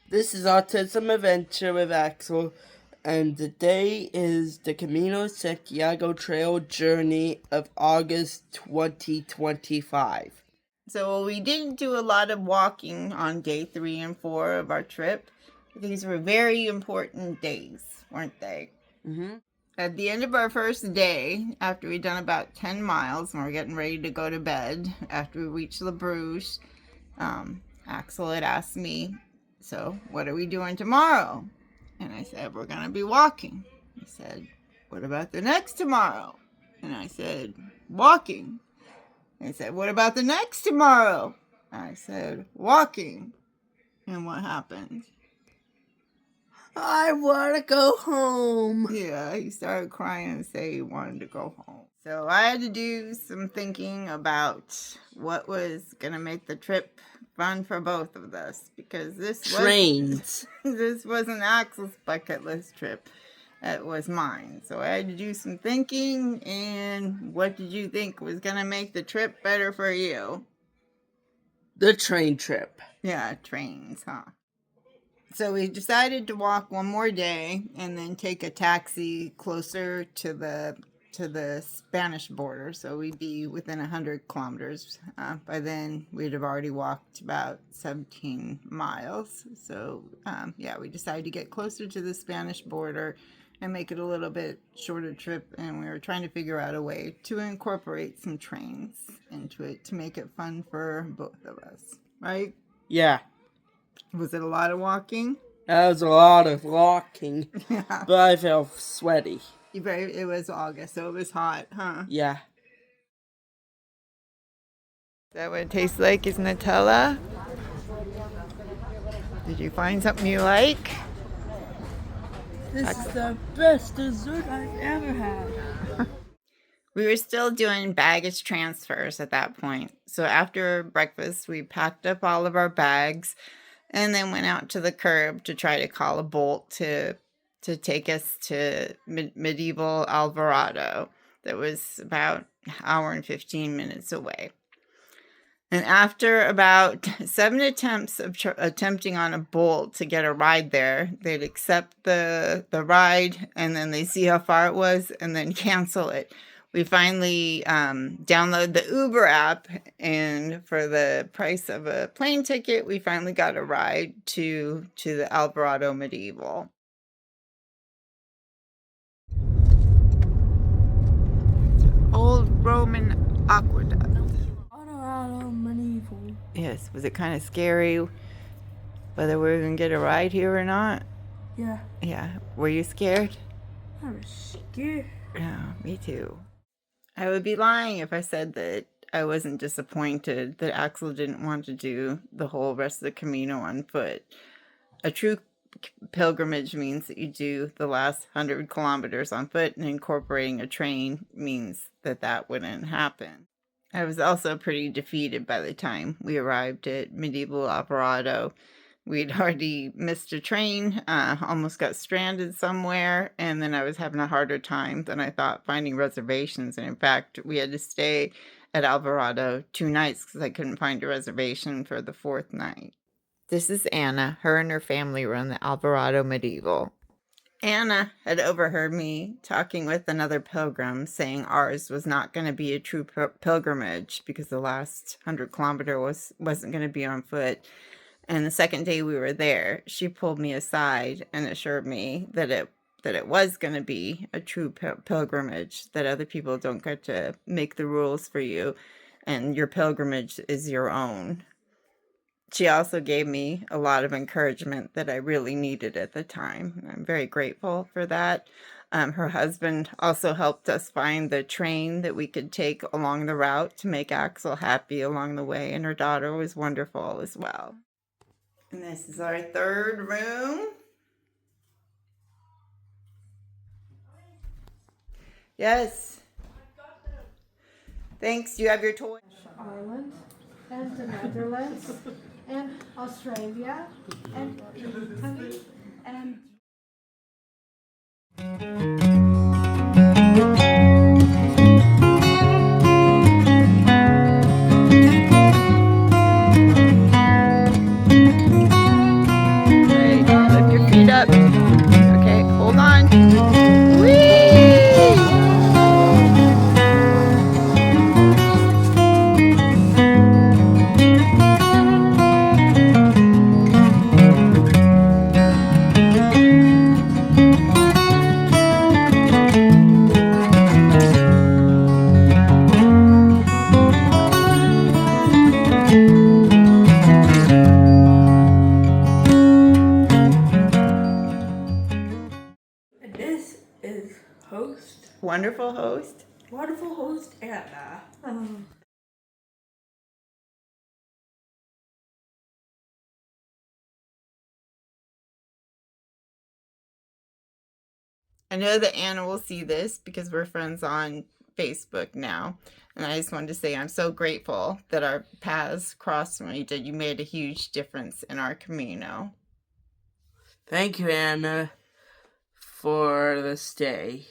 This is Autism Adventure with Axel, and today is the Camino Santiago Trail Journey of August 2025. So we didn't do a lot of walking on day 3 and 4 of our trip. These were very important days, weren't they? Mm-hmm. At the end of our first day, after we'd done about 10 miles and we're getting ready to go to bed, after we reached La Bruche, Axel had asked me, "So what are we doing tomorrow?" And I said, "We're going to be walking." He said, "What about the next tomorrow?" And I said, "Walking." And he said, "What about the next tomorrow?" I said, "Walking." And what happened? I want to go home. Yeah, he started crying and said he wanted to go home. So I had to do some thinking about what was going to make the trip fun for both of us, because this wasn't Axel's bucket list trip. It was mine. So I had to do some thinking. And what did you think was going to make the trip better for you? The train trip. Yeah, trains, huh? So we decided to walk one more day and then take a taxi closer to the Spanish border. So we'd be within 100 kilometers. By then, we'd have already walked about 17 miles. So, we decided to get closer to the Spanish border and make it a little bit shorter trip. And we were trying to figure out a way to incorporate some trains into it to make it fun for both of us, right? Yeah. Was it a lot of walking? That was a lot of walking, Yeah. but I felt sweaty. It was August, so it was hot, huh? Yeah. Is that what it tastes like, is Nutella? Did you find something you like? This is the best dessert I've ever had. We were still doing baggage transfers at that point. So after breakfast, we packed up all of our bags and then went out to the curb to try to call a Bolt to take us to medieval Alvarado. That was about an hour and 15 minutes away. And after about 7 attempts of attempting on a Bolt to get a ride there, they'd accept the ride and then they see how far it was and then cancel it. We finally downloaded the Uber app, and for the price of a plane ticket, we finally got a ride to the Alvarado Medieval. Old Roman aqueduct. Alvarado Medieval. Yes, was it kind of scary whether we were going to get a ride here or not? Yeah. Yeah, were you scared? I was scared. Yeah, me too. I would be lying if I said that I wasn't disappointed that Axel didn't want to do the whole rest of the Camino on foot. A true pilgrimage means that you do the last 100 kilometers on foot, and incorporating a train means that wouldn't happen. I was also pretty defeated by the time we arrived at medieval Alvarado. We'd already missed a train, almost got stranded somewhere, and then I was having a harder time than I thought finding reservations. And in fact, we had to stay at Alvarado 2 nights because I couldn't find a reservation for the 4th night. This is Anna. Her and her family run the Alvarado Medieval. Anna had overheard me talking with another pilgrim saying ours was not going to be a true pilgrimage because the last 100 kilometer wasn't going to be on foot. And the second day we were there, she pulled me aside and assured me that it was going to be a true pilgrimage, that other people don't get to make the rules for you, and your pilgrimage is your own. She also gave me a lot of encouragement that I really needed at the time. I'm very grateful for that. Her husband also helped us find the train that we could take along the route to make Axel happy along the way, and her daughter was wonderful as well. And this is our 3rd room. Yes. Thanks. You have your toy. Ireland and the Netherlands and Australia and Italy and wonderful host. Wonderful host, Anna. I know that Anna will see this because we're friends on Facebook now. And I just wanted to say I'm so grateful that our paths crossed when we did. You made a huge difference in our Camino. Thank you, Anna, for this day.